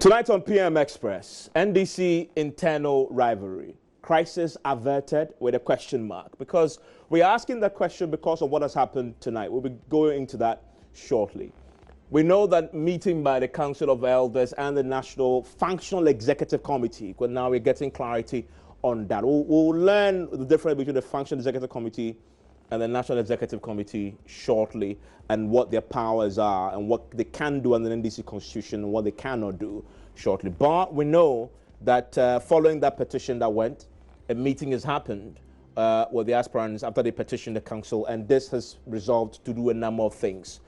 Tonight on PM Express, NDC internal rivalry. Crisis averted with a question mark. Because we're asking that question because of what has happened tonight. We'll be going into that shortly. We know that meeting by the Council of Elders and the National Functional Executive Committee, but now we're getting clarity on that. We'll learn the difference between the Functional Executive Committee and the National Executive Committee shortly, and what their powers are and what they can do under the NDC Constitution and what they cannot do shortly. But we know that following that petition that went, a meeting has happened with the aspirants after they petitioned the council, and this has resolved to do a number of things.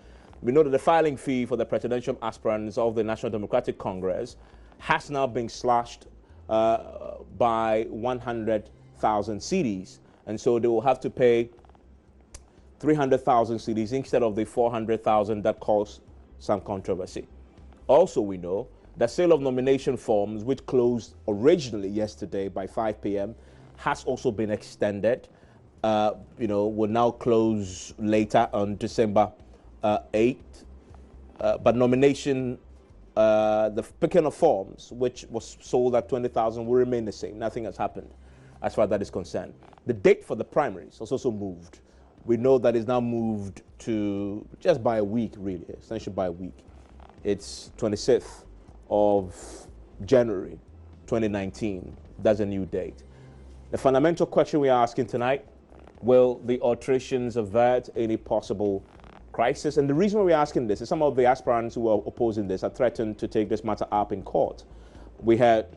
We know that the filing fee for the presidential aspirants of the National Democratic Congress has now been slashed by 100,000 cedis, and so they will have to pay 300,000 cedis instead of the 400,000 that caused some controversy. Also, we know the sale of nomination forms, which closed originally yesterday by 5 p.m., has also been extended. Will now close later on December 8th. But nomination, the picking of forms, which was sold at 20,000, will remain the same. Nothing has happened as far as that is concerned. The date for the primaries was also moved. We know that it's now moved to just by a week, really, essentially by a week. It's 26th of January 2019. That's a new date. The fundamental question we are asking tonight, will the alterations avert any possible crisis? And the reason why we're asking this is some of the aspirants who are opposing this are threatened to take this matter up in court. We had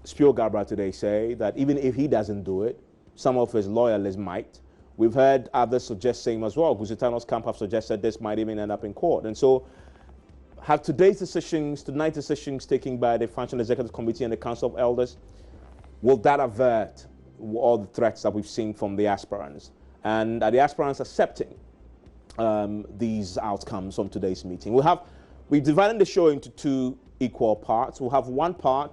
Spio Gabra today say that even if he doesn't do it, some of his loyalists might. We've heard others suggest same as well. Gusitano's camp have suggested this might even end up in court. And so have tonight's decisions taken by the Functional Executive Committee and the Council of Elders, will that avert all the threats that we've seen from the aspirants? And are the aspirants accepting these outcomes from today's meeting? We're dividing the show into two equal parts. We'll have one part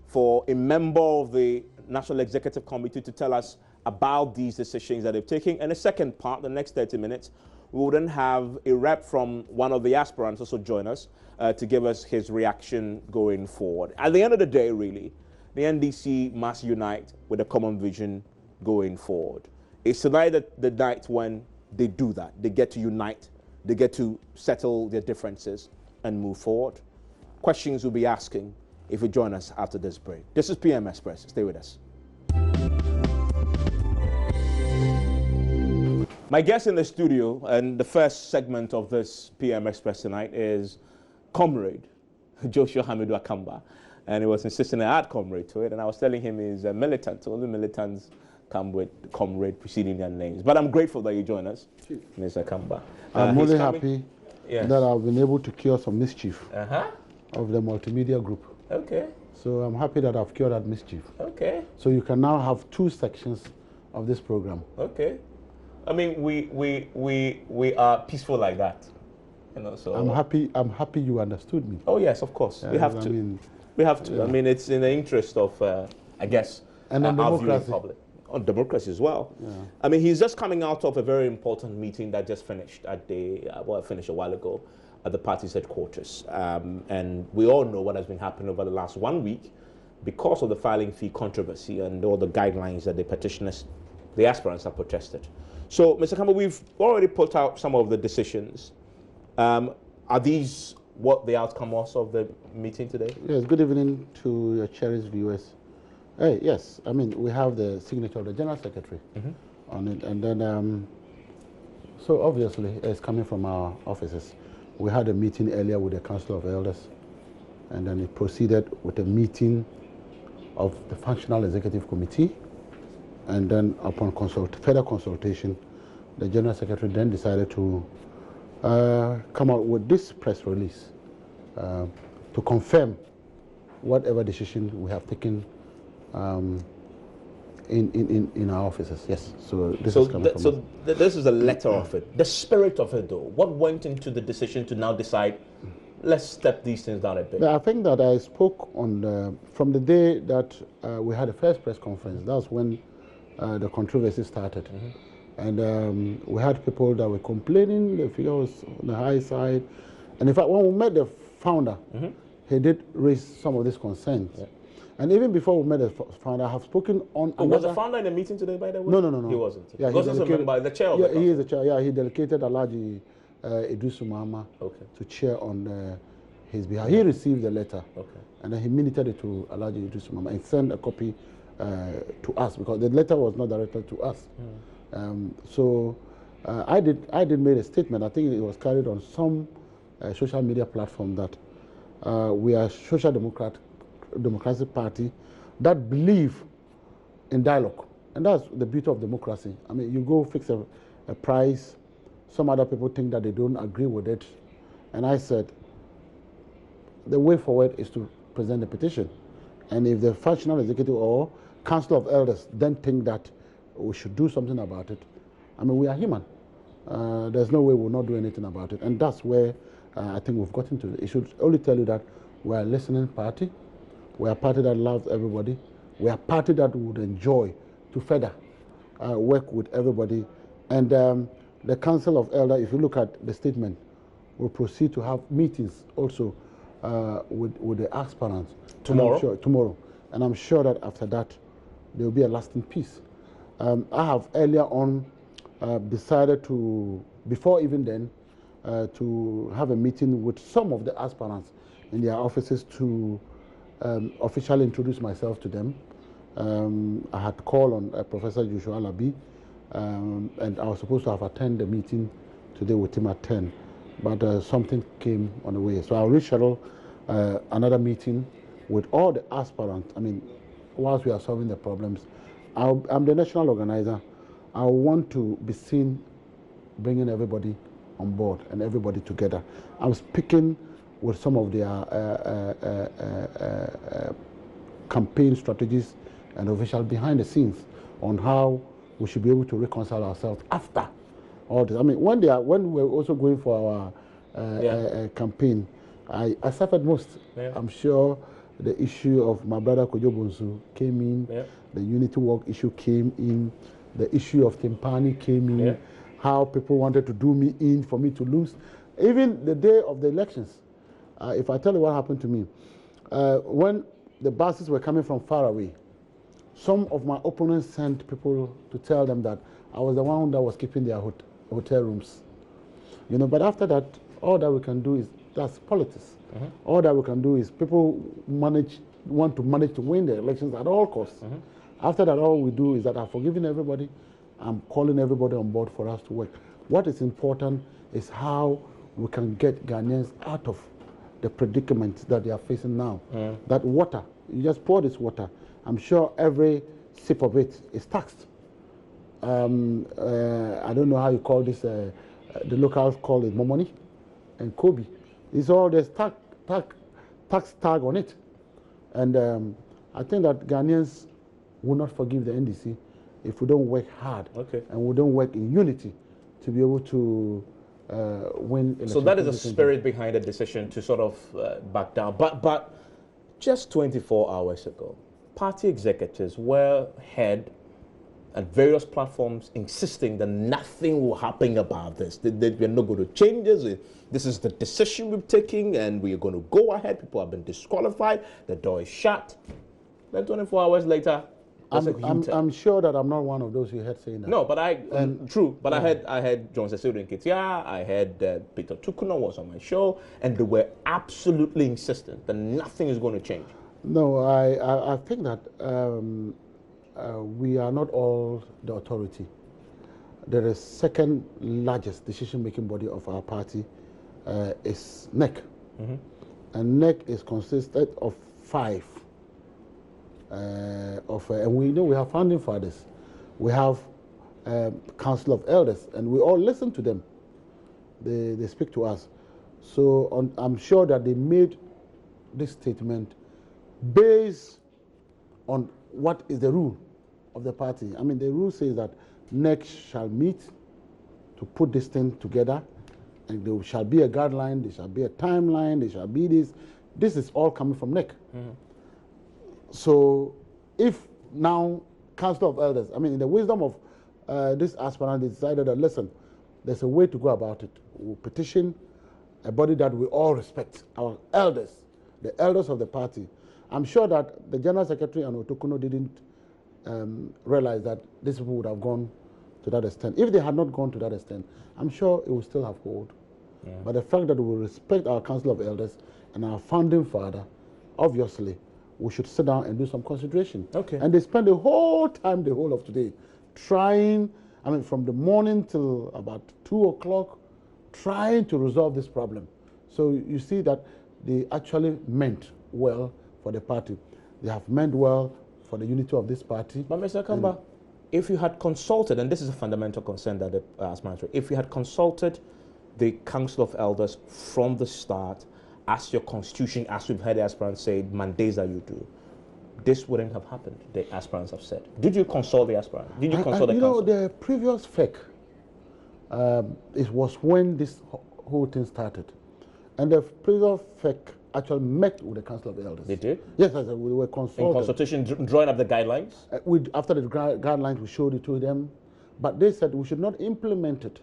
for a member of the National Executive Committee to tell us about these decisions that they've taken. And the second part, the next 30 minutes, we will then have a rep from one of the aspirants also join us to give us his reaction going forward. At the end of the day, really, the NDC must unite with a common vision going forward. It's tonight the night when they do that. They get to unite, they get to settle their differences and move forward. Questions we'll be asking if you join us after this break. This is PM Express. Stay with us. My guest in the studio and the first segment of this PM Express tonight is Comrade Joshua Hamidu Akamba. And he was insisting I add Comrade to it. And I was telling him he's a militant. Only militants come with Comrade preceding their names. But I'm grateful that you join us, Mr. Akamba. I'm really happy that I've been able to cure some mischief of the multimedia group. Okay. So I'm happy that I've cured that mischief. Okay. So you can now have two sections of this program. Okay. I mean, we are peaceful like that, So I'm happy you understood me. Oh yes, of course. We have to. We have to. Yeah. I mean, it's in the interest of, I guess, and our viewing public. On democracy as well. Yeah. I mean, he's just coming out of a very important meeting that just finished at the finished a while ago at the party's headquarters, and we all know what has been happening over the last 1 week because of the filing fee controversy and all the guidelines that the petitioners, the aspirants, have protested. So, Mr. Campbell, we've already put out some of the decisions. Are these what the outcome was of the meeting today? Yes, good evening to your cherished viewers. Hey, yes, I mean, we have the signature of the General Secretary on it. And then, so obviously, it's coming from our offices. We had a meeting earlier with the Council of Elders, and then it proceeded with a meeting of the Functional Executive Committee. And then upon further consultation, the General Secretary then decided to come out with this press release to confirm whatever decision we have taken in our offices. Yes, so this is coming from us. This is a letter of it. The spirit of it, though, what went into the decision to now decide, let's step these things down a bit? I think that I spoke on from the day that we had the first press conference. That was when the controversy started. And we had people that were complaining the figure was on the high side. And in fact, when we met the founder, he did raise some of these concerns. Yeah. And even before we met the founder, I have spoken on. Was the founder in the meeting today, by the way? No. He wasn't. Yeah, because he's a member, the chair of the council. He is the chair. Yeah, he delegated Alhaji Idrisu Mahama to chair on his behalf. He received the letter, and then he minuted it to Alhaji Idrisu Mahama and sent a copy to us, because the letter was not directed to us. So I did make a statement. I think it was carried on some social media platform that we are a social democratic party that believe in dialogue, and that's the beauty of democracy. I mean, you go fix a price, some other people think that they don't agree with it, and I said the way forward is to present the petition, and if the functional executive or council of elders then think that we should do something about it, I mean, we are human. There's no way we'll not do anything about it, and that's where I think we've gotten to. It should only tell you that we're a listening party. We are a party that loves everybody. We are a party that would enjoy to further work with everybody. And the Council of Elders, if you look at the statement, will proceed to have meetings also with the aspirants. Tomorrow? Tomorrow. And I'm sure that after that, there will be a lasting peace. I have earlier on decided to, before even then, to have a meeting with some of the aspirants in their offices to officially introduce myself to them. I had called on Professor Joshua Alabi, and I was supposed to have attended the meeting today with him at 10, but something came on the way. So I'll reschedule another meeting with all the aspirants. I mean, whilst we are solving the problems, I'm the national organizer. I want to be seen bringing everybody on board and everybody together. I'm speaking with some of their campaign strategies and officials behind the scenes on how we should be able to reconcile ourselves after all this. I mean, when we're also going for our campaign, I suffered most. Yeah. I'm sure the issue of my brother Kojo Bonsu came in, the Unity Walk issue came in, the issue of Timpani came in, how people wanted to do me in for me to lose. Even the day of the elections, if I tell you what happened to me, when the buses were coming from far away, some of my opponents sent people to tell them that I was the one that was keeping their hotel rooms. You know, but after that, all that we can do is, that's politics. All that we can do is people want to manage to win the elections at all costs. After that, all we do is that I've forgiven everybody. I'm calling everybody on board for us to work. What is important is how we can get Ghanaians out of the predicament that they are facing now. That water, you just pour this water, I'm sure every sip of it is taxed. I don't know how you call this, the locals call it momoni and Kobe. It's all, there's tax tag on it. And I think that Ghanaians will not forgive the NDC if we don't work hard and we don't work in unity to be able to win elections. So that is the spirit behind the decision to sort of back down. But just 24 hours ago, party executives were heard at various platforms insisting that nothing will happen about this. That we're not going to change this. This is the decision we've taken and we're going to go ahead. People have been disqualified. The door is shut. Then 24 hours later, I'm sure that I'm not one of those you heard saying that. No, but true. But I had John Cecilio Nketia, I had Peter Tukuna was on my show, and they were absolutely insistent that nothing is going to change. No, I think that we are not all the authority. The second largest decision-making body of our party is NEC. And NEC is consisted of 5. And we know we have founding fathers. We have Council of Elders, and we all listen to them. They speak to us. So I'm sure that they made this statement based on what is the rule of the party. I mean, the rule says that NEC shall meet to put this thing together, and there shall be a guideline, there shall be a timeline, there shall be this. This is all coming from NEC. So if now Council of Elders, I mean, in the wisdom of this aspirant, they decided that, listen, there's a way to go about it. We'll petition a body that we all respect, our elders, the elders of the party. I'm sure that the General Secretary and Otokuno didn't realize that these people would have gone to that extent. If they had not gone to that extent, I'm sure it would still have hold. Yeah. But the fact that we respect our Council of Elders and our founding father, obviously, we should sit down and do some consideration. Okay. And they spend the whole time, the whole of today, trying, I mean, from the morning till about 2 o'clock, trying to resolve this problem. So you see that they actually meant well for the party. They have meant well for the unity of this party. But Mr. Kamba, if you had consulted, and this is a fundamental concern that the aspirants, if you had consulted the Council of Elders from the start, as your constitution, as we've heard the aspirants say, mandates that you do, this wouldn't have happened, the aspirants have said. Did you consult the aspirants? Did you consult the council? You know, the previous FEC, it was when this whole thing started. And the previous FEC actually met with the Council of Elders. They did? Yes, we were consulted. In consultation, drawing up the guidelines? After the guidelines, we showed it to them. But they said we should not implement it.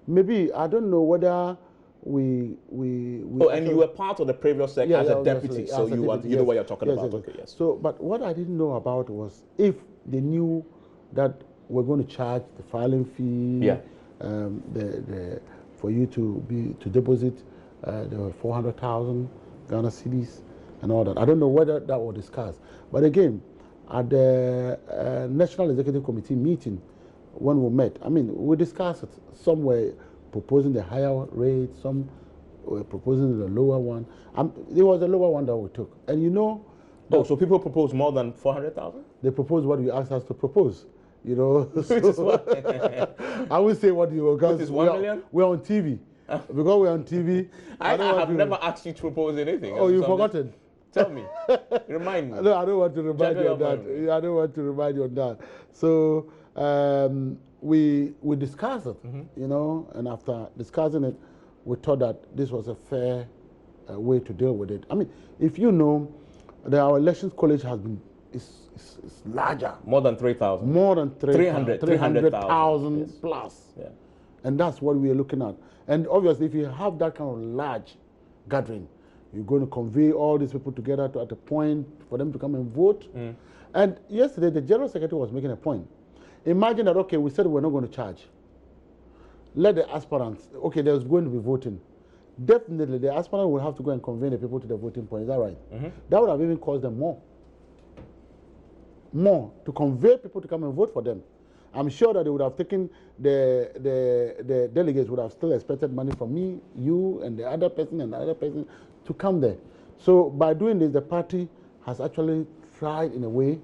Maybe, I don't know whether we and you were part of the previous SEC as a deputy, so you know what you're talking about. Yes. Okay, yes. So, but what I didn't know about was if they knew that we're going to charge the filing fee, yeah. For you to deposit the 400,000 Ghana cedis and all that. I don't know whether that was discussed. But again, at the National Executive Committee meeting, when we met, I mean, we discussed it. Some were proposing the higher rate, some were proposing the lower one. It was the lower one that we took. And you know... Oh, so people proposed more than 400,000? They proposed what you asked us to propose. You know, so I will say what you were going to say. 1 million? We're on TV. Because we're on TV. I have never asked you to propose anything. Oh, you've forgotten? Tell me. Remind me. No, I don't want to remind you of that. I don't want to remind you of that. So we discussed it, you know, and after discussing it, we thought that this was a fair way to deal with it. I mean, if you know, our elections college has been is larger. More than 3,000. More than 300,000 yes. Plus. Yeah. And that's what we are looking at. And obviously, if you have that kind of large gathering, you're going to convey all these people together at a point for them to come and vote. And yesterday, the General Secretary was making a point. Imagine that, okay, we said we're not going to charge. Let the aspirants, okay, there's going to be voting. Definitely, the aspirant will have to go and convey the people to the voting point. Is that right? That would have even cost them more to convey people to come and vote for them. I'm sure that they would have taken the delegates would have still expected money from me, you, and the other person to come there. So by doing this, the party has actually tried in a way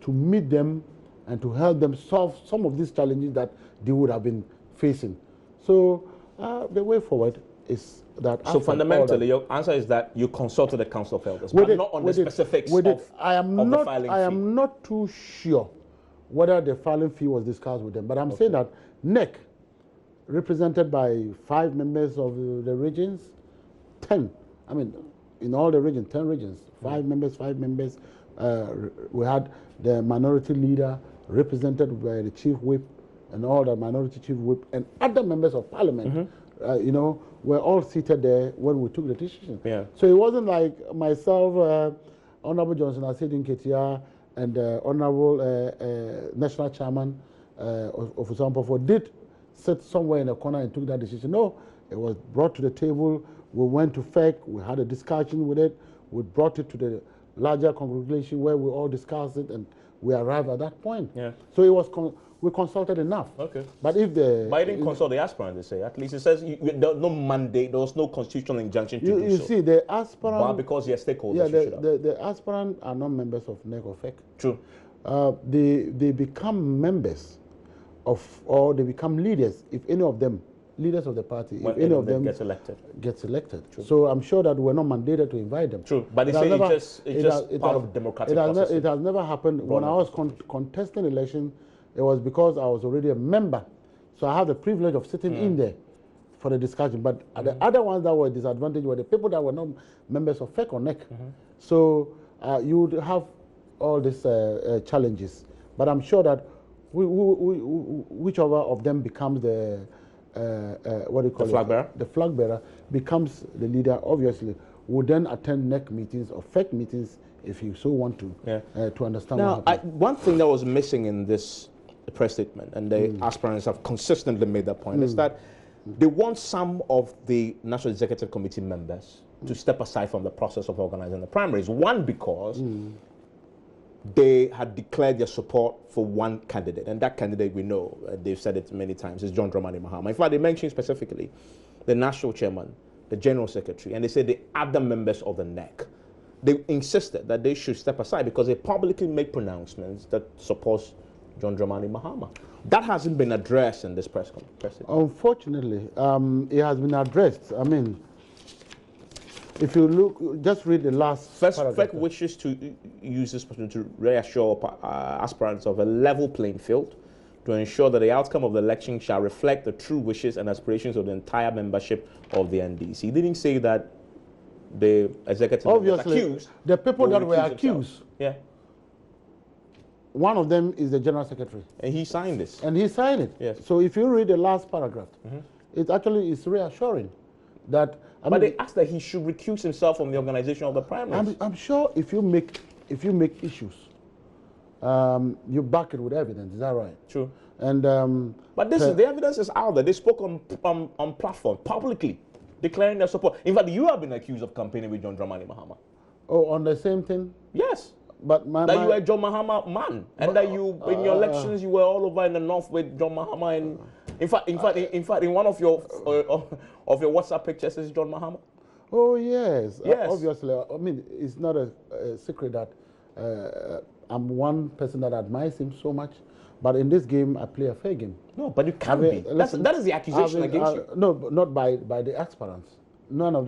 to meet them and to help them solve some of these challenges that they would have been facing. So the way forward is that. So fundamentally, your answer is that you consulted the Council of Elders, but not on the specifics of the filing fee. I am not too sure whether the filing fee was discussed with them, but I'm saying that NEC, represented by 5 members of the regions, 10, I mean, in all the regions, 10 regions, 5 members. We had the minority leader represented by the chief whip and all the minority chief whip and other members of parliament, you know, were all seated there when we took the decision. Yeah. So it wasn't like myself, Honorable Johnson Asedin Ketia, and Honorable National Chairman of Usampofo did sit somewhere in a corner and took that decision. No, it was brought to the table. We went to FEC, we had a discussion with it, we brought it to the larger congregation where we all discussed it, and we arrived at that point. Yeah. So it was we consulted enough. Okay. But if the... But you didn't consult the aspirant, they say. At least it says there was no mandate, there was no constitutional injunction to do so. You see, the aspirant... But because you're stakeholders, yeah, the aspirant are not members of NEC or FEC. True. They become members of, or they become leaders, if any of them, leaders of the party, if any of them gets elected. True. So I'm sure that we're not mandated to invite them. True, but they say it's just part of the democratic process. It has never happened. When I was contesting the election, it was because I was already a member. So I have the privilege of sitting in there for the discussion. But the other ones that were disadvantaged were the people that were not members of FEC or NEC. So you would have all these challenges. But I'm sure that whichever of them becomes the what do you call the flag bearer? The flag bearer becomes the leader. Obviously, would then attend NEC meetings or FEC meetings if you so want to understand now, what happened. one thing that was missing in this press statement, and the aspirants have consistently made that point, is that they want some of the National Executive Committee members to step aside from the process of organizing the primaries. One, because they had declared their support for one candidate, and that candidate, we know, they've said it many times, is John Dramani Mahama. In fact, they mentioned specifically the national chairman, the general secretary, and they said the other members of the NEC. They insisted that they should step aside because they publicly made pronouncements that supports John Dramani Mahama. That hasn't been addressed in this press conference. Unfortunately, it has been addressed. I mean, if you look, just read the last paragraph. FEC wishes to use this opportunity to reassure aspirants of a level playing field to ensure that the outcome of the election shall reflect the true wishes and aspirations of the entire membership of the NDC. He didn't say that the executive obviously accused, the people that were accused. Yeah. One of them is the general secretary. And he signed this. And he signed it. Yes. So if you read the last paragraph, it actually is reassuring that. But they asked that he should recuse himself from the organization of the primaries. I'm sure if you make issues, you back it with evidence. Is that right? True. And but the evidence is out there. They spoke on platform publicly, declaring their support. In fact, you have been accused of campaigning with John Dramani Mahama. Oh, on the same thing? Yes. But you were a John Mahama man, and that you in your elections you were all over in the north with John Mahama, and in fact, in one of your WhatsApp pictures is John Mahama. Oh yes, yes. Obviously, I mean it's not a secret that I'm one person that admires him so much, but in this game I play a fair game. No, but you can't be. That is the accusation against you. No, not by the aspirants. None of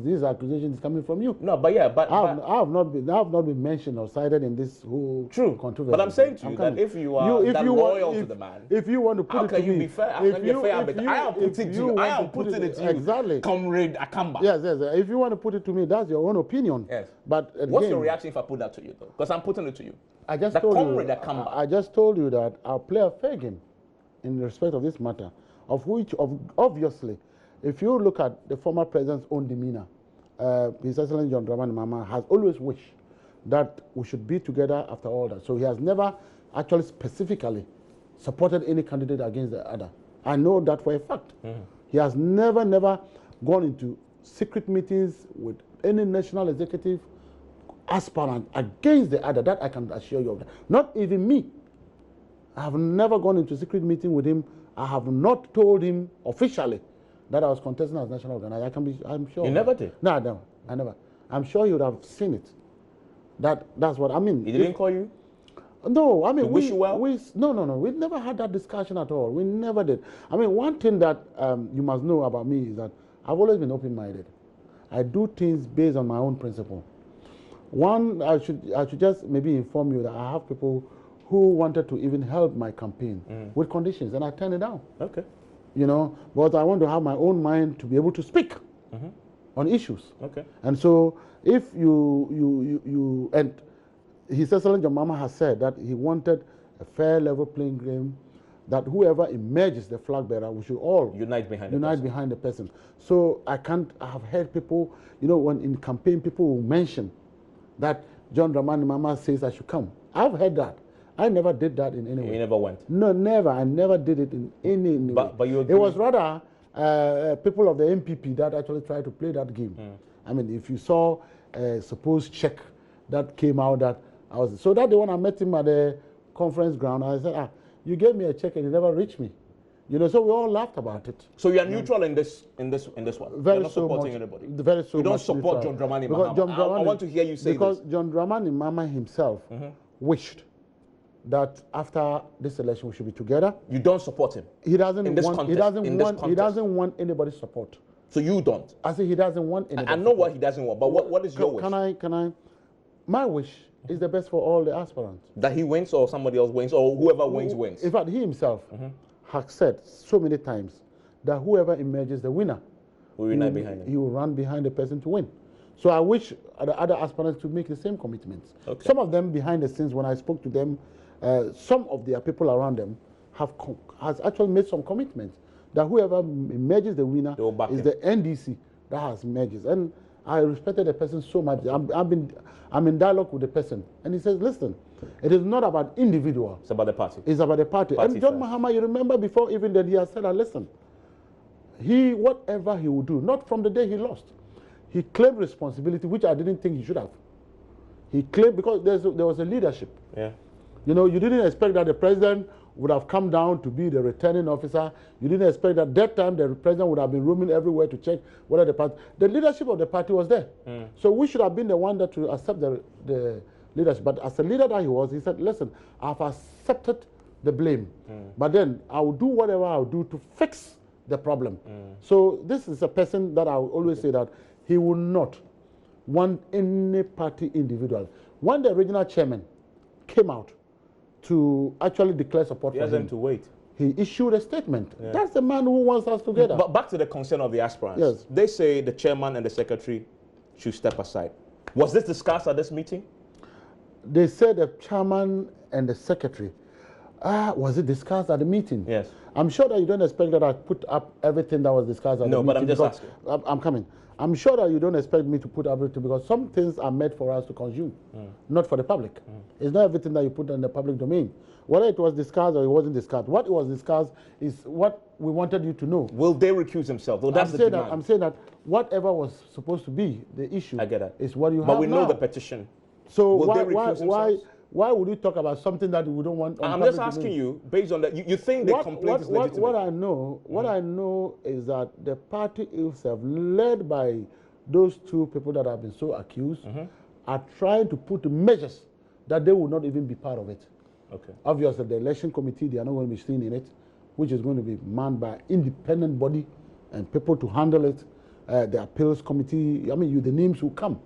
these accusations coming from you. No, but yeah, but I have not been mentioned or cited in this whole controversy. But I'm saying to you that if you are loyal to the man, if you want to put it to me, how can you be fair? How can you be fair? But I am putting it to you. I am putting it to you. Exactly. Comrade Akamba. Yes. If you want to put it to me, that's your own opinion. Yes. But again, what's your reaction if I put that to you, though? Because I'm putting it to you. I just told you that I'll play a fair game in respect of this matter, of which obviously. If you look at the former president's own demeanor, His Excellency John Dramani Mahama has always wished that we should be together after all that. So he has never actually specifically supported any candidate against the other. I know that for a fact. He has never gone into secret meetings with any national executive aspirant against the other. That I can assure you of that. Not even me. I have never gone into secret meeting with him. I have not told him officially that I was contesting as national organizer. I'm sure. You never did? No, I never. I'm sure you would have seen it. That's what I mean. He didn't call you? No, I mean, to wish you well? No. We never had that discussion at all. We never did. I mean, one thing that you must know about me is that I've always been open-minded. I do things based on my own principle. One, I should just maybe inform you that I have people who wanted to even help my campaign with conditions, and I turned it down. Okay. You know, but I want to have my own mind to be able to speak on issues. Okay. And so if you and His Excellency John Mahama has said that he wanted a fair level playing game, that whoever emerges the flag bearer, we should all unite behind the person. So I have heard people, you know, when in campaign people will mention that John Dramani Mahama says I should come. I've heard that. I never did that in any way. You never went? No, never. I never did it in any way. But you agree? It was rather people of the MPP that actually tried to play that game. I mean, if you saw a supposed check that came out that I was... So that day when I met him at the conference ground, I said, you gave me a check and you never reached me. You know, so we all laughed about it. So you are neutral in this one? You're not supporting anybody? Very so you don't support John Dramani Mahama? I want to hear you say because John Dramani Mahama himself wished that after this election we should be together. You don't support him? He doesn't want anybody's support. So you don't? I say he doesn't want anybody. I know what he doesn't want, but what is your wish? Can I? My wish is the best for all the aspirants. That he wins or somebody else wins or whoever wins wins? In fact, he himself has said so many times that whoever emerges the winner will unite behind him. He will run behind the person to win. So I wish the other aspirants to make the same commitments. Okay. Some of them behind the scenes, when I spoke to them, some of their people around them has actually made some commitments that whoever emerges the winner is the NDC that has emerges. And I respected the person so much. I'm in dialogue with the person. And he says, listen, it is not about individual. It's about the party. It's about the party. And John Mahama, you remember before even then he has said, listen, whatever he would do, not from the day he lost, he claimed responsibility, which I didn't think he should have. He claimed, because there was a leadership. Yeah. You know, you didn't expect that the president would have come down to be the returning officer. You didn't expect that time the president would have been roaming everywhere to check whether the leadership of the party was there. So we should have been the one that to accept the leadership. But as a leader that he was, he said, listen, I've accepted the blame. But then I will do whatever I'll do to fix the problem. So this is a person that I will always say that he will not want any party individual. When the regional chairman came out to actually declare support for him, he has them to wait. He issued a statement. Yeah. That's the man who wants us together. But back to the concern of the aspirants. Yes. They say the chairman and the secretary should step aside. Was this discussed at this meeting? They said the chairman and the secretary. Was it discussed at the meeting? Yes. I'm sure that you don't expect that I put up everything that was discussed at the meeting. No, but I'm just asking. I'm coming. I'm sure that you don't expect me to put everything, because some things are meant for us to consume, not for the public. It's not everything that you put in the public domain. Whether it was discussed or it wasn't discussed, what was discussed is what we wanted you to know. Will they recuse themselves? Well, that's the demand. I'm saying that whatever was supposed to be the issue, I get that, is what you have now. But we know now. the petition. So why would you talk about something that we don't want? I'm just asking you, based on that, you think the complaint is legitimate? What I know is that the party itself, led by those two people that have been so accused, are trying to put measures that they will not even be part of it. Okay. Obviously, the election committee, they are not going to be seen in it, which is going to be manned by independent body and people to handle it. The appeals committee, I mean, the names will come.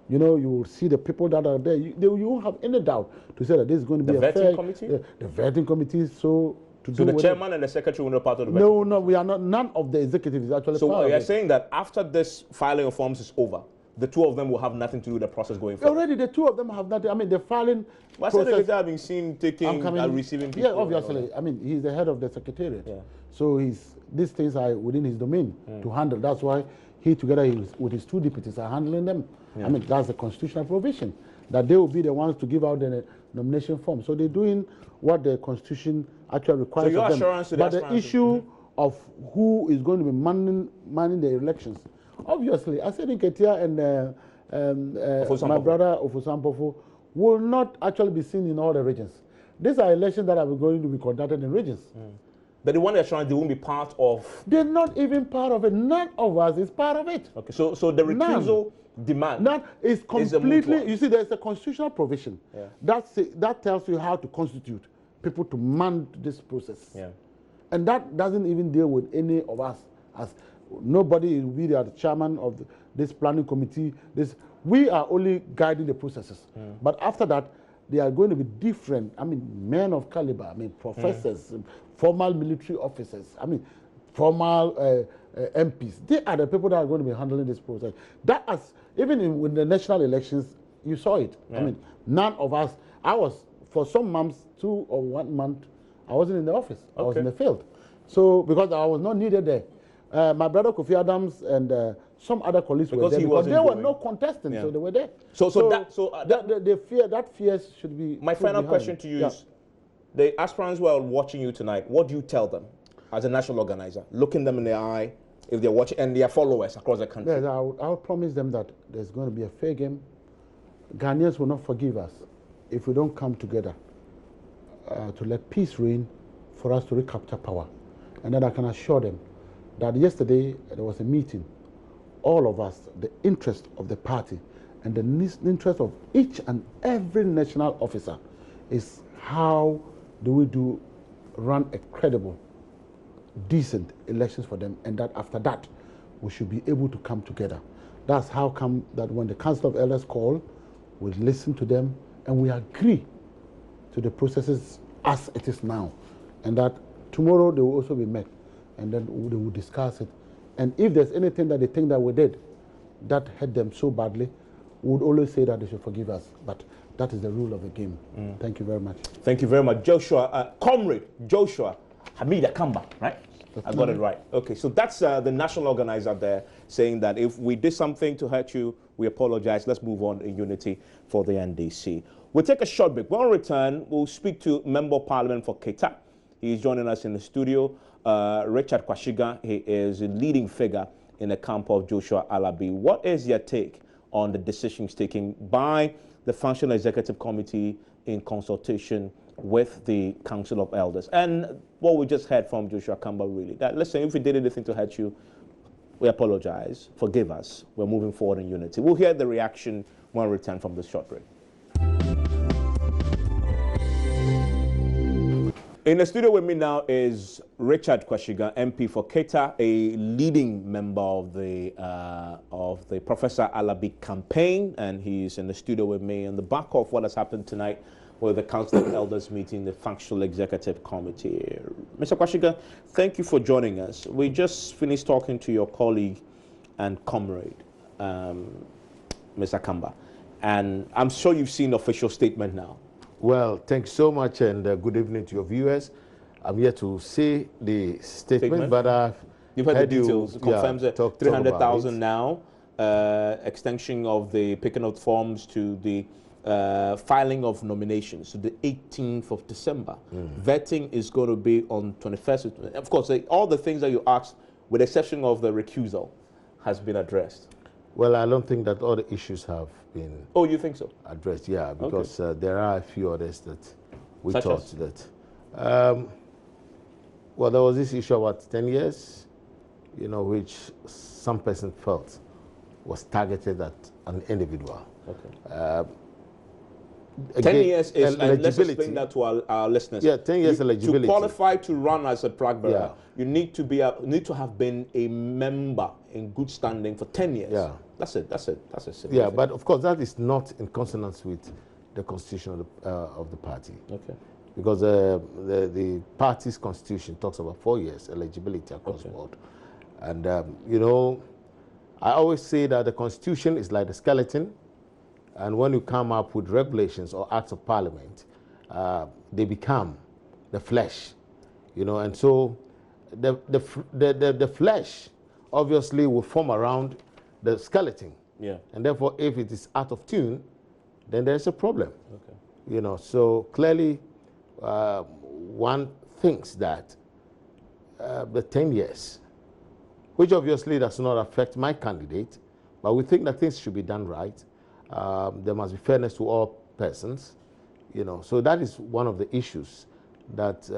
You know, you will see the people that are there. You won't have any doubt to say that this is going to be a fair... Committee? The vetting committee, so the chairman and the secretary were not part of the vetting committee? No, we are not. None of the executive is actually part of it. So you're saying that after this filing of forms is over, the two of them will have nothing to do with the process going forward? Already, the two of them have nothing. I mean, the filing process... Why secretary have been seen taking and receiving people? Yeah, obviously. I mean, he's the head of the secretariat. Yeah. So these things are within his domain to handle. That's why he, together with his two deputies, are handling them. Yeah. I mean, that's the constitutional provision, that they will be the ones to give out the nomination form. So they're doing what the Constitution actually requires of them. So your assurance to but the issue of who is going to be manning the elections, obviously, I said in Ketia and my brother Ofusampofu will not actually be seen in all the regions. These are elections that are going to be conducted in regions. But the one they're showing, they won't be part of... They're not even part of it. None of us is part of it. Okay, so the recusal demand is completely... You see, there's a constitutional provision that tells you how to constitute people to man this process. Yeah. And that doesn't even deal with any of us. As nobody will be the chairman of this planning committee. We are only guiding the processes. But after that, they are going to be different. I mean, men of caliber. I mean, professors, formal military officers. I mean, formal MPs. They are the people that are going to be handling this process. That has, even with the national elections, you saw it. Yeah. I mean, none of us. I was, for some months, 2 or 1 month, I wasn't in the office. Okay. I was in the field. So, because I was not needed there. My brother Kofi Adams and some other colleagues were there because there were no contestants, so they were there. That fear should be... My final question to you is, the aspirants who are watching you tonight, what do you tell them as a national organizer, looking them in the eye, if they're watching, and their followers across the country? Yes, I'll promise them that there's going to be a fair game. Ghanaians will not forgive us if we don't come together to let peace reign for us to recapture power. And then I can assure them that yesterday there was a meeting. All of us, the interest of the party and the interest of each and every national officer is how do we run a credible, decent elections for them, and that after that we should be able to come together. That's how come that when the Council of Elders call, we listen to them and we agree to the processes as it is now, and that tomorrow they will also be met, and then they will discuss it. And if there's anything that they think that we did that hurt them so badly, we would always say that they should forgive us. But that is the rule of the game. Thank you very much. Thank you very much. Joshua, Comrie, Joshua Hamida Kamba, right? I got it right. Okay, so that's the national organizer there saying that if we did something to hurt you, we apologize. Let's move on in unity for the NDC. We'll take a short break. When we return, we'll speak to Member of Parliament for Keita. He's joining us in the studio. Richard Kwashiga, he is a leading figure in the camp of Joshua Alabi. What is your take on the decisions taken by the Functional Executive Committee in consultation with the Council of Elders? And what we just heard from Joshua Kamba, really, that listen, if we did anything to hurt you, we apologize, forgive us, we're moving forward in unity. We'll hear the reaction when we return from this short break. In the studio with me now is Richard Kwashiga, MP for Keita, a leading member of the Professor Alabi campaign, and he's in the studio with me on the back of what has happened tonight with the Council of Elders meeting the Functional Executive Committee. Mr. Kwashiga, thank you for joining us. We just finished talking to your colleague and comrade, Mr. Kamba, and I'm sure you've seen the official statement now. Well, thanks so much, and good evening to your viewers. I'm here to see the statement, but you've heard the details. It confirms that 300,000 now, extension of the picking of forms to the filing of nominations to the 18th of December. Vetting is going to be on 21st. Of course, all the things that you asked, with the exception of the recusal, has been addressed. Well, I don't think that all the issues have been. Oh, you think so? Addressed, yeah, because there are a few others that we Such thought as? that. Well, there was this issue about 10 years, you know, which some person felt was targeted at an individual. Okay. 10 Again, years is, and let's explain that to our listeners. Yeah, 10 years eligibility. To qualify to run as a flag bearer, Yeah. you need to have been a member in good standing for 10 years. Yeah. That's it. That's a simple Yeah, thing. but of course that is not in consonance with the constitution of the party. Okay. Because the party's constitution talks about 4 years eligibility across the board. And, you know, I always say that the constitution is like the skeleton, and when you come up with regulations or acts of parliament, they become the flesh, you know, and so the flesh obviously will form around the skeleton. Yeah. And therefore, if it is out of tune, then there's a problem. Okay. You know, so clearly one thinks that the 10 years, which obviously does not affect my candidate, but we think that things should be done right. There must be fairness to all persons, you know. So that is one of the issues that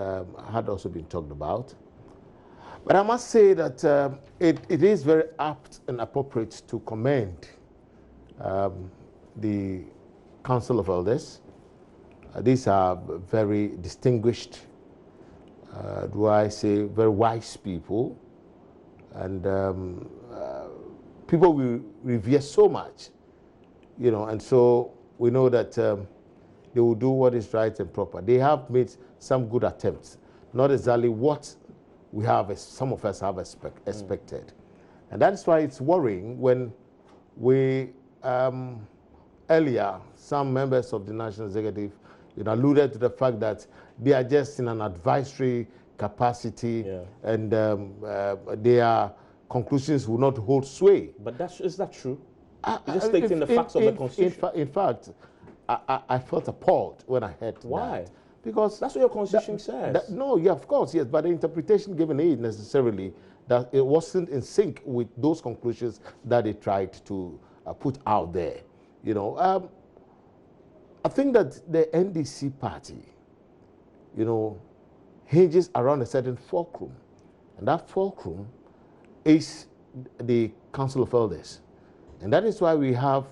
had also been talked about. But I must say that it is very apt and appropriate to commend the Council of Elders. These are very distinguished, do I say, very wise people, and people we revere so much, you know, and so we know that they will do what is right and proper. They have made some good attempts, not exactly what we have, as some of us have expected. And that's why it's worrying when we, earlier, some members of the National Executive, you know, alluded to the fact that they are just in an advisory capacity, and their conclusions will not hold sway. But is that true? You're just stating the facts of the Constitution. In fact, I felt appalled when I heard Why? that. Because that's what your Constitution says. No, yeah, of course, yes, but the interpretation given is necessarily that it wasn't in sync with those conclusions that they tried to put out there. You know, I think that the NDC party, you know, hinges around a certain fulcrum, and that fulcrum is the Council of Elders. And that is why we have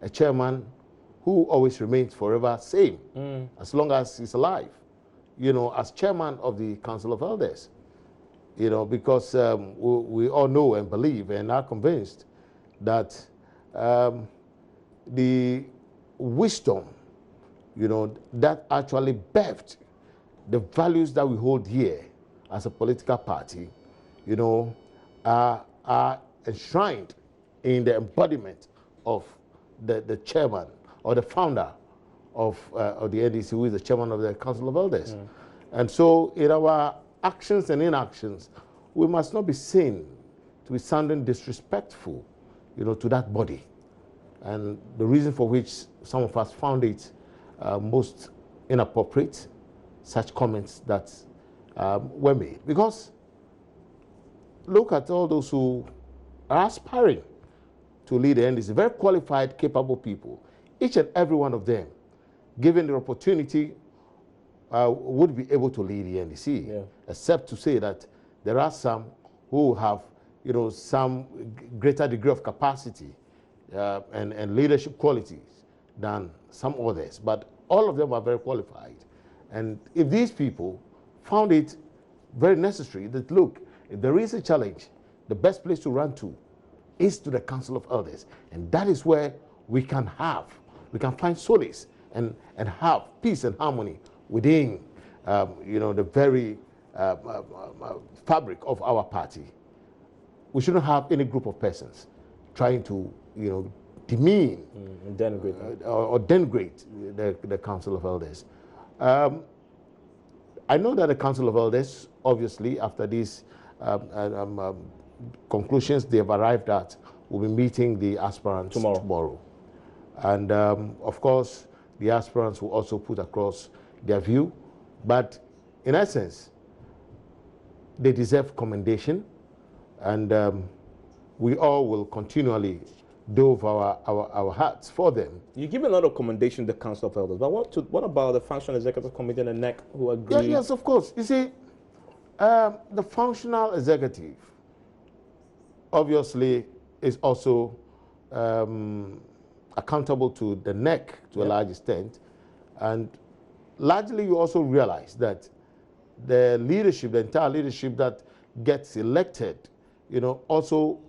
a chairman who always remains forever same, as long as he's alive, you know, as chairman of the Council of Elders. You know, because we all know and believe and are convinced that the wisdom, you know, that actually birthed the values that we hold here as a political party, you know, are enshrined in the embodiment of the chairman or the founder of the NDC, who is the chairman of the Council of Elders. And so in our actions and inactions, we must not be seen to be sounding disrespectful, to that body. And the reason for which some of us found it most inappropriate, such comments that were made. Because look at all those who are aspiring to lead the NDC, very qualified, capable people. Each and every one of them, given the opportunity, would be able to lead the NDC, except to say that there are some who have, some greater degree of capacity and leadership qualities than some others. But all of them are very qualified. And if these people found it very necessary that, look, if there is a challenge, the best place to run to is to the Council of Elders. And that is where we can find solace and have peace and harmony within, the very fabric of our party. We shouldn't have any group of persons trying to, demean or denigrate the Council of Elders. I know that the Council of Elders, obviously, after these conclusions they have arrived at, will be meeting the aspirants tomorrow. And, of course, the aspirants will also put across their view. But, in essence, they deserve commendation. And we all will continually dove our hearts for them. You give a lot of commendation to the Council of Elders, but what about the Functional Executive Committee and the NEC who agree? Yes, of course. You see, the Functional Executive, obviously, is also accountable to the NEC to a large extent. And largely, you also realize that the leadership, the entire leadership that gets elected, also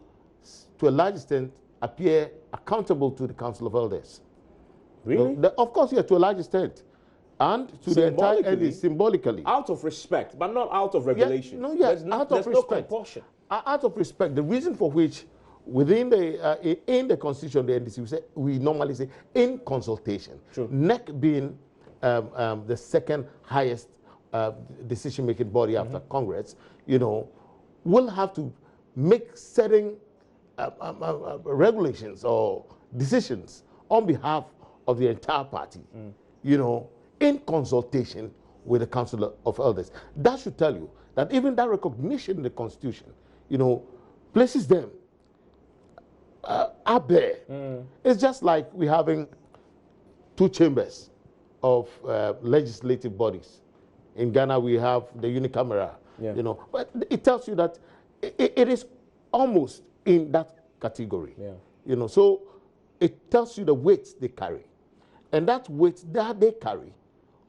to a large extent appear accountable to the Council of Elders. Really? Of course, yeah, to a large extent. And to the entire NDC, symbolically. Out of respect, but not out of regulation. There's out of respect. No compulsion. Out of respect. The reason for which, within the, in the Constitution, the NDC, we normally say, in consultation. True. NEC being the second highest decision-making body after Congress, will have to make certain regulations or decisions on behalf of the entire party, in consultation with the Council of Elders. That should tell you that even that recognition in the Constitution, places them up there. It's just like we're having two chambers of legislative bodies. In Ghana, we have the unicameral, but it tells you that it is almost in that category. So it tells you the weight they carry. And that weight that they carry,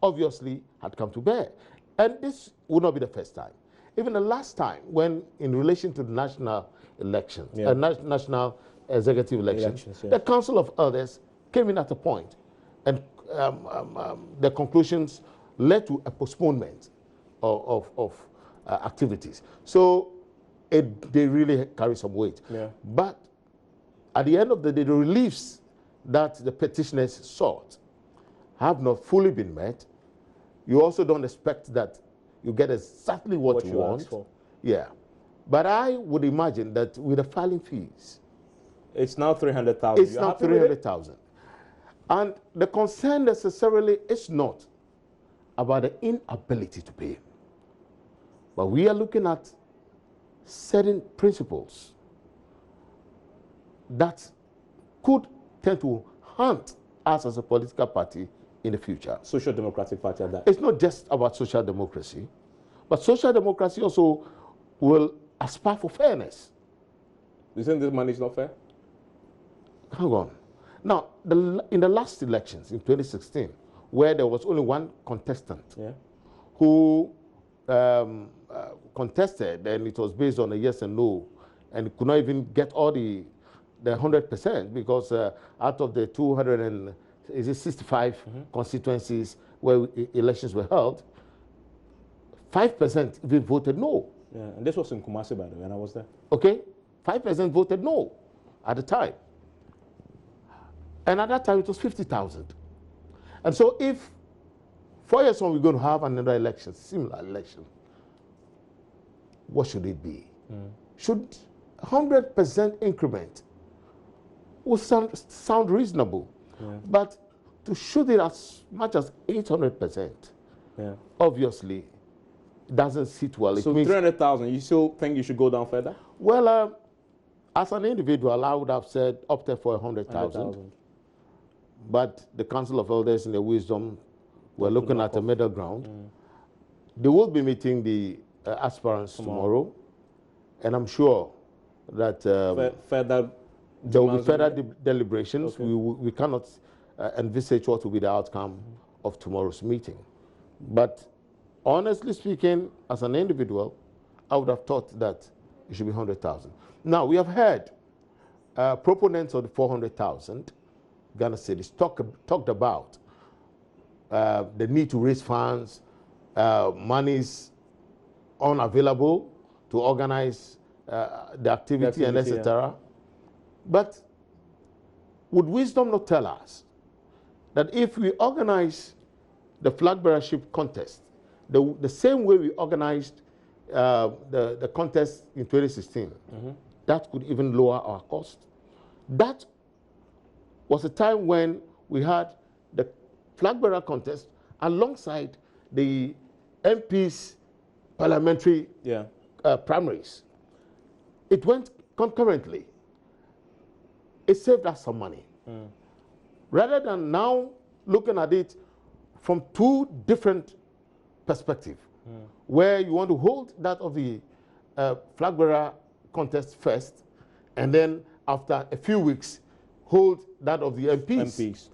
obviously, had come to bear. And this would not be the first time. Even the last time, when in relation to the national elections, national executive elections, the Council of Elders came in at a point, and the conclusions led to a postponement of activities. So they really carry some weight. But at the end of the day, the reliefs that the petitioners sought have not fully been met. You also don't expect that you get exactly what you want. Asked for. But I would imagine that with the filing fees, it's now 300,000. It's now 300,000. And the concern necessarily is not about the inability to pay. But we are looking at certain principles that could tend to haunt us as a political party in the future. Social Democratic Party at that. It's not just about social democracy, but social democracy also will aspire for fairness. You think this money is not fair? Hang on. Now, in the last elections in 2016, where there was only one contestant who contested, and it was based on a yes and no, and could not even get all the 100% because out of the 265 constituencies where elections were held, 5% even voted no. And this was in Kumasi, by the way, and I was there. Okay, 5% voted no at the time. And at that time, it was 50,000. And so if 4 years on we're going to have another election, similar election, what should it be? should 100% increment would sound reasonable. But to shoot it as much as 800%, obviously, doesn't sit well. So 300,000, you still think you should go down further? Well, as an individual, I would have said opted for 100,000. But the Council of Elders in their wisdom were looking at a middle ground. They will be meeting the aspirants tomorrow, and I'm sure that further there will be further deliberations. We cannot envisage what will be the outcome of tomorrow's meeting. But honestly speaking, as an individual, I would have thought that it should be 100,000. Now, we have heard proponents of the 400,000 Ghana cedis talked about the need to raise funds, monies unavailable to organize the activity and etc. But would wisdom not tell us that if we organize the flag bearership contest the same way we organized the contest in 2016, that could even lower our cost? That was a time when we had the flag bearer contest alongside the MPs parliamentary primaries. It went concurrently. It saved us some money. Rather than now looking at it from two different perspectives, where you want to hold that of the flag bearer contest first, and then after a few weeks, hold that of the MPs.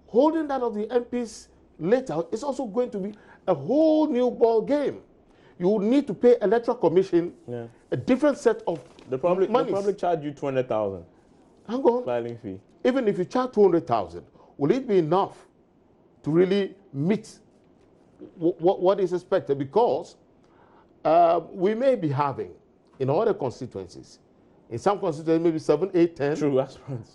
Holding that of the MPs later is also going to be a whole new ball game. You will need to pay Electoral Commission a different set of monies. They'll probably charge you 200,000. Hang on. Filing fee. Even if you charge 200,000, will it be enough to really meet what is expected? Because we may be having, in other constituencies, in some constituencies, maybe 7, 8, 10 true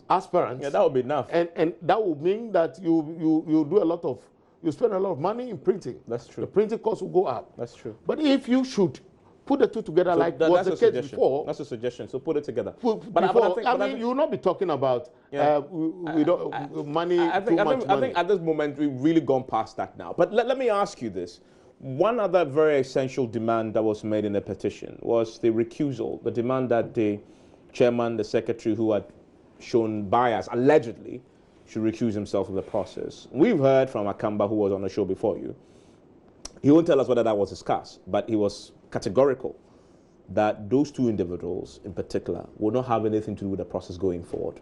aspirants. Yeah, that would be enough. And that would mean that you do a lot of, you spend a lot of money in printing. That's true. The printing cost will go up. That's true. But if you should put the two together, so like was the case before. That's a suggestion. So put it together. I mean, you will not be talking about money. I think at this moment we've really gone past that now. But let me ask you this. One other very essential demand that was made in the petition was the recusal, the demand that the chairman, the secretary who had shown bias, allegedly, should recuse himself of the process. We've heard from Akamba, who was on the show before you. He won't tell us whether that was discussed, but he was categorical that those two individuals in particular will not have anything to do with the process going forward.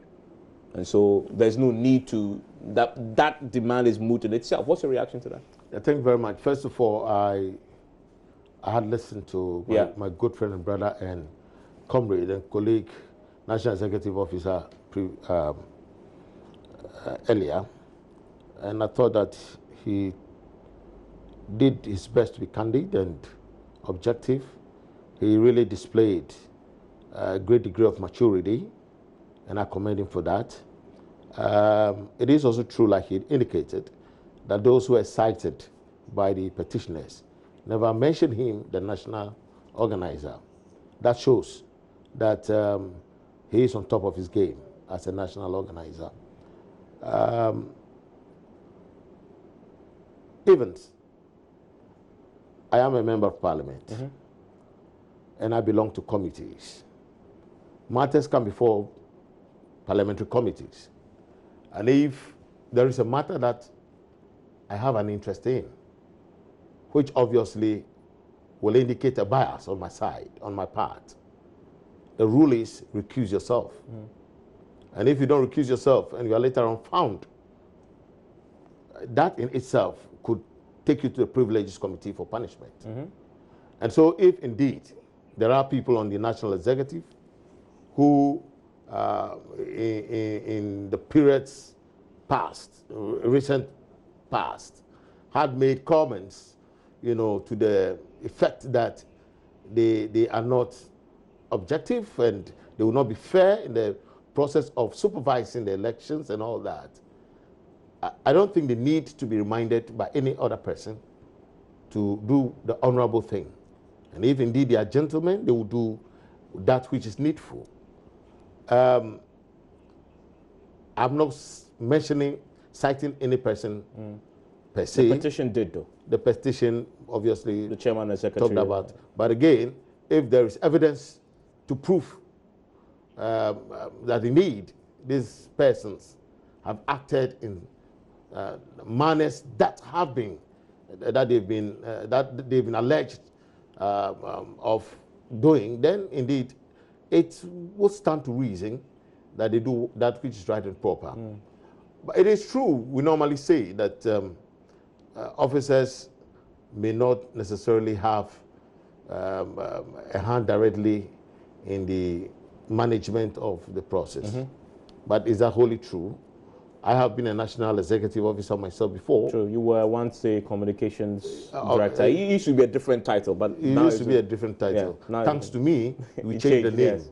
And so there's no need to, that demand is moot in itself. What's your reaction to that? Thank you very much. First of all, I had listened to my good friend and brother and Comrie, the colleague, National Executive Officer earlier, and I thought that he did his best to be candid and objective. He really displayed a great degree of maturity, and I commend him for that. It is also true, like he indicated, that those who were cited by the petitioners never mentioned him, the national organizer. That shows that he is on top of his game as a national organizer. Evans, I am a member of parliament, and I belong to committees. Matters come before parliamentary committees. And if there is a matter that I have an interest in, which obviously will indicate a bias on my side, on my part, the rule is recuse yourself. And if you don't recuse yourself and you are later on found, that in itself could take you to the Privileges Committee for punishment. And so if indeed there are people on the National Executive who in the periods past, recent past, had made comments, you know, to the effect that they are not objective and they will not be fair in the process of supervising the elections and all that, I don't think they need to be reminded by any other person to do the honorable thing And if indeed they are gentlemen, they will do that which is needful. I'm not citing any person per se. The petition did, though. The petition, obviously, the chairman and secretary talked about. But again, if there is evidence to prove that indeed these persons have acted in manners that they've been alleged of doing, then indeed it will stand to reason that they do that which is right and proper. But it is true, we normally say that officers may not necessarily have a hand directly in the management of the process. But is that wholly true? I have been a national executive officer myself before. True, you were once a communications director. It used to be a different title, but it used to be a different title. Yeah, thanks to me, we changed the name. Yes.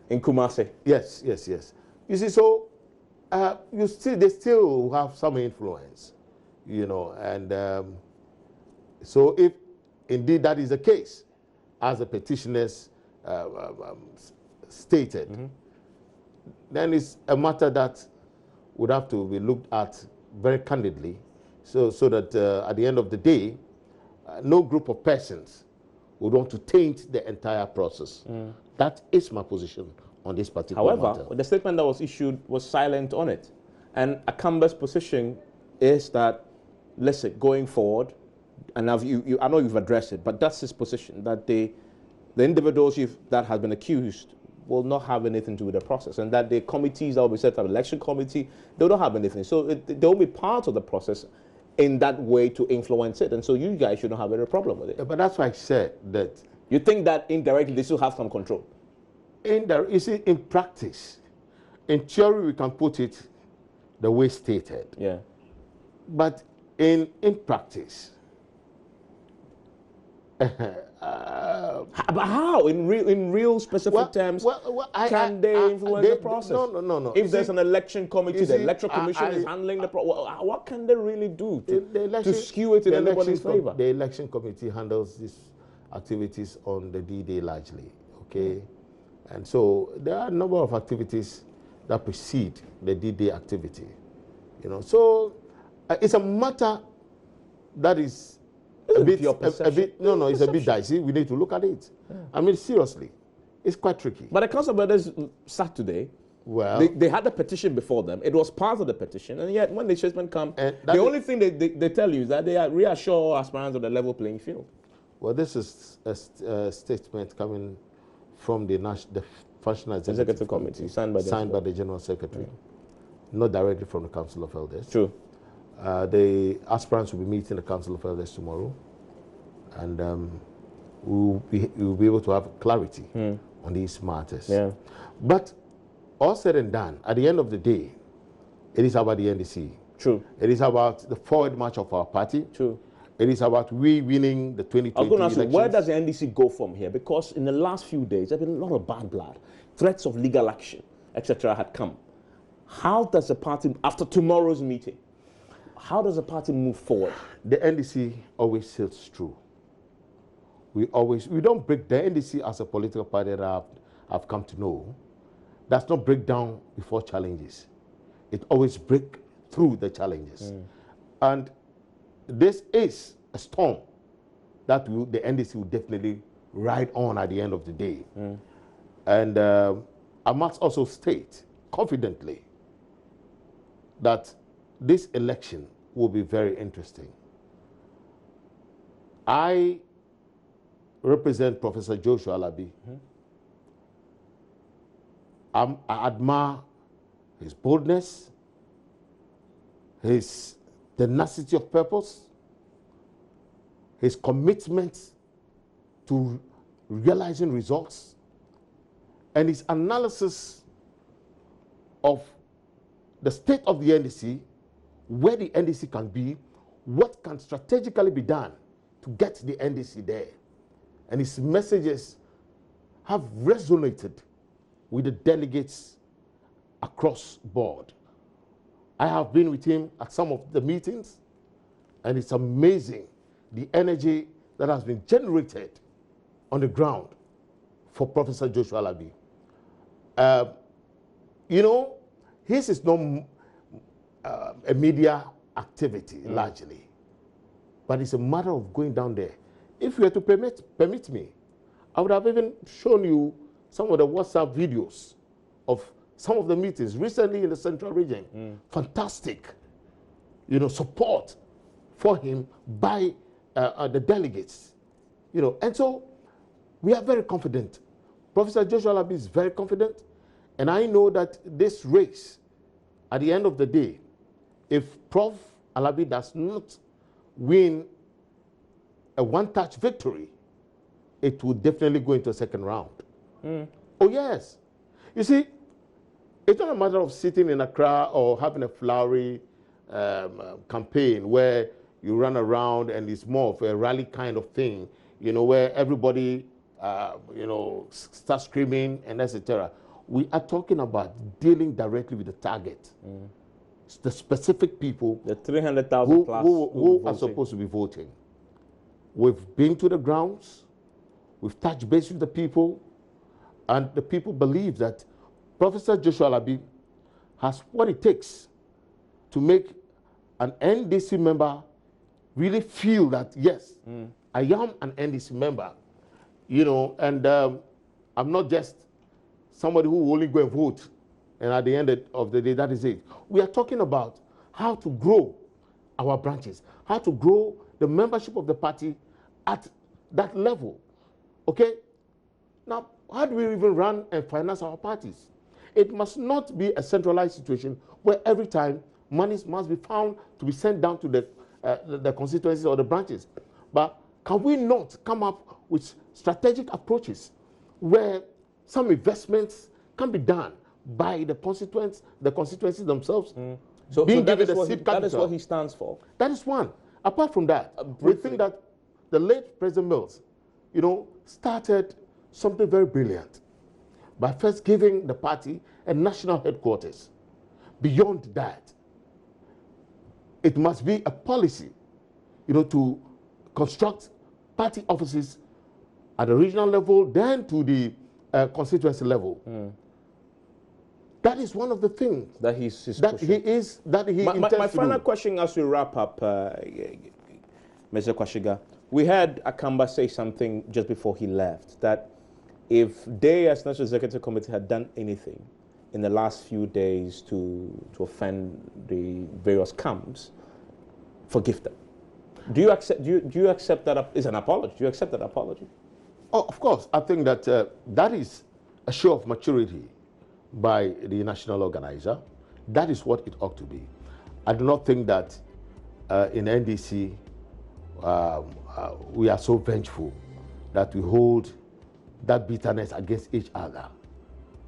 In Kumasi. Yes, yes, yes. You see, so they still have some influence, you know, and so if indeed that is the case, as the petitioners stated, then it's a matter that would have to be looked at very candidly, so that at the end of the day, no group of persons would want to taint the entire process. That is my position on this particular matter. However, the statement that was issued was silent on it. And Akamba's position is that, listen, going forward, and I know you've addressed it, but that's his position, that the individuals that have been accused will not have anything to do with the process, and that the committees that will be set up, election committee, they don't have anything. So they will be part of the process in that way to influence it, and so you guys shouldn't have any problem with it. Yeah, but that's why I said that. You think that indirectly they still have some control? You see, in practice, in theory we can put it the way stated. Yeah. But in practice, but how? In real specific terms, can they influence the process? No. If there's an election committee, the electoral commission is handling the process, what can they really do to skew it in anybody's favor? The election committee handles these activities on the D-Day largely, okay? And so there are a number of activities that precede the D-Day activity, you know. So it's a matter that is a bit, it's a bit dicey. We need to look at it. Yeah. I mean, seriously, it's quite tricky. But the Council of Elders Saturday, well, they had the petition before them. It was part of the petition, and yet when the statement comes, the only thing they tell you is that they reassure aspirants of the level playing field. Well, this is a statement coming from the Functional Executive Committee, signed by the General Secretary, not directly from the Council of Elders. True. The aspirants will be meeting the Council of Elders tomorrow, and we'll be able to have clarity on these matters. Yeah. But all said and done, at the end of the day, it is about the NDC. True. It is about the forward march of our party. True. It is about we winning the 2020 I was going to ask you, elections. where does the NDC go from here? Because in the last few days, there have been a lot of bad blood, threats of legal action, etc. had come. How does the party, after tomorrow's meeting, how does the party move forward? The NDC always sails through. We don't break the NDC as a political party that I've come to know. Does not break down before challenges. It always breaks through the challenges. And this is a storm that the NDC will definitely ride on at the end of the day. And I must also state confidently that this election will be very interesting. I represent Professor Joshua Alabi. I admire his boldness, his tenacity of purpose, his commitment to realizing results, and his analysis of the state of the NDC, where the NDC can be, what can strategically be done to get the NDC there. And his messages have resonated with the delegates across board. I have been with him at some of the meetings, and it's amazing the energy that has been generated on the ground for Professor Joshua Alabi. You know, his is not a media activity largely, but it's a matter of going down there. If you were to permit me, I would have even shown you some of the WhatsApp videos of some of the meetings recently in the Central Region. Fantastic, you know, support for him by the delegates, you know, and so we are very confident. Professor Joshua Alabi is very confident, and I know that this race, at the end of the day, if Prof. Alabi does not win a one-touch victory, it will definitely go into a second round. Oh, yes. You see, it's not a matter of sitting in Accra or having a flowery campaign where you run around and it's more of a rally kind of thing, you know, where everybody, you know, starts screaming and etc. We are talking about dealing directly with the target. The specific people, the 300,000 plus who are supposed to be voting. We've been to the grounds, we've touched base with the people, and the people believe that Professor Joshua Alabi has what it takes to make an NDC member really feel that, yes, I am an NDC member, you know, and I'm not just somebody who will only go and vote, and at the end of the day, that is it. We are talking about how to grow our branches, how to grow the membership of the party at that level, okay? Now, how do we even run and finance our parties? It must not be a centralized situation where every time monies must be found to be sent down to the constituencies or the branches. But can we not come up with strategic approaches where some investments can be done by the constituencies themselves? So being that, given is the seed that is capital. what he stands for. That is one. Apart from that, we think that the late President Mills, you know, started something very brilliant by first giving the party a national headquarters. Beyond that, it must be a policy, you know, to construct party offices at the regional level, then to the constituency level. That is one of the things that he's pushing. My final question as we wrap up, Mr. Kwashiga, we heard Akamba say something just before he left, that if they as National Executive Committee had done anything in the last few days to offend the various camps, forgive them. Do you accept? Do you accept that? Is an apology? Do you accept that apology? Oh, of course. I think that that is a show of maturity by the national organizer. That is what it ought to be. I do not think that in NDC we are so vengeful that we hold that bitterness against each other.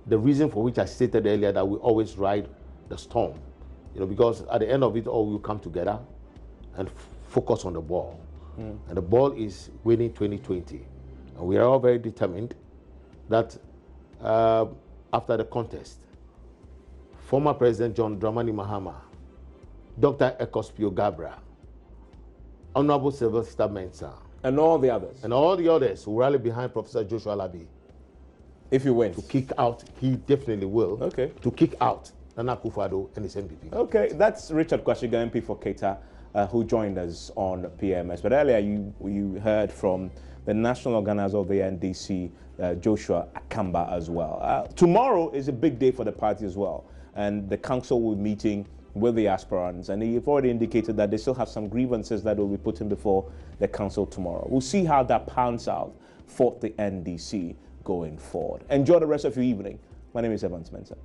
The reason for which I stated earlier that we always ride the storm, you know, because at the end of it all, we'll come together and focus on the ball. And the ball is winning 2020. And we are all very determined that after the contest, former President John Dramani Mahama, Dr. Ekospio Gabra, Honorable Sylvester Mensah, and all the others who rally behind Professor Joshua Alabi. If he wins. To kick out, he definitely will. Okay. To kick out Nana Akufo-Addo and his MPP. Okay, that's Richard Kwashiga, MP for Keita, who joined us on PMS. But earlier you heard from the national organizer of the NDC, Joshua Akamba, as well. Tomorrow is a big day for the party as well. And the council will be meeting with the aspirants. And they've already indicated that they still have some grievances that will be put in before the council tomorrow. We'll see how that pans out for the NDC going forward. Enjoy the rest of your evening. My name is Evans Mensah.